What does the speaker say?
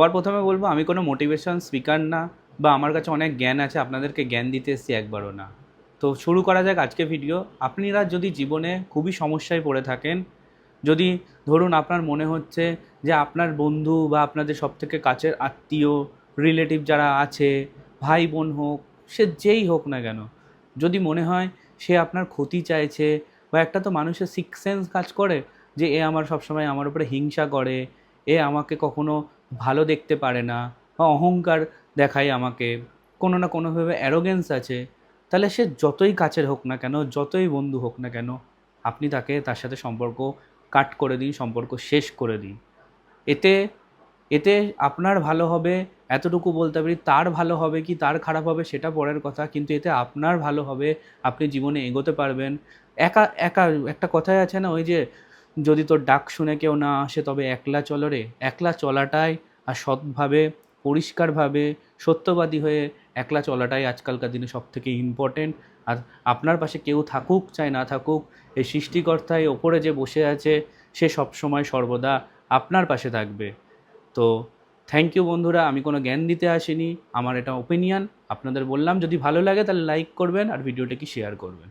সবার প্রথমে বলবো আমি কোনো মোটিভেশন স্পিকার না, বা আমার কাছে অনেক জ্ঞান আছে আপনাদেরকে জ্ঞান দিতে এসেছি একবারও না। তো শুরু করা যাক আজকে ভিডিও। আপনারা যদি জীবনে খুবই সমস্যায় পড়ে থাকেন, যদি ধরুন আপনার মনে হচ্ছে যে আপনার বন্ধু বা আপনাদের সবথেকে কাছের আত্মীয় রিলেটিভ যারা আছে, ভাই বোন হোক, সে যেই হোক না কেন, যদি মনে হয় সে আপনার ক্ষতি চাইছে, বা একটা তো মানুষের সিক্স সেন্স কাজ করে যে এ আমার সবসময় আমার উপরে হিংসা করে, এ আমাকে কখনো ভালো দেখতে পারে না, বা অহংকার দেখায় আমাকে, কোনো না কোনোভাবে অ্যারোগেন্স আছে, তাহলে সে যতই কাছের হোক না কেন, যতই বন্ধু হোক না কেন, আপনি তার সাথে সম্পর্ক কাট করে দিন, সম্পর্ক শেষ করে দিন। এতে এতে আপনার ভালো হবে এতটুকু বলতে পারি। তার ভালো হবে কি তার খারাপ হবে সেটা পরের কথা, কিন্তু এতে আপনার ভালো হবে, আপনি জীবনে এগোতে পারবেন। একা একা একটা কথাই আছে না, ওই যে যদি তোর ডাক শুনে কেউ না আসে তবে একলা চলো রে। একলা চলাটাই, আর সৎভাবে, পরিষ্কারভাবে, সত্যবাদী হয়ে একলা চলাটাই আজকালকার দিনে সবথেকে ইম্পর্টেন্ট। আর আপনার পাশে কেউ থাকুক চাই না থাকুক, এই সৃষ্টিকর্তায় ওপরে যে বসে আছে সে সবসময় সর্বদা আপনার পাশে থাকবে। তো থ্যাংক ইউ বন্ধুরা, আমি কোনো জ্ঞান দিতে আসিনি, আমার এটা ওপিনিয়ন আপনাদের বললাম। যদি ভালো লাগে তাহলে লাইক করবেন আর ভিডিওটাকে শেয়ার করবেন।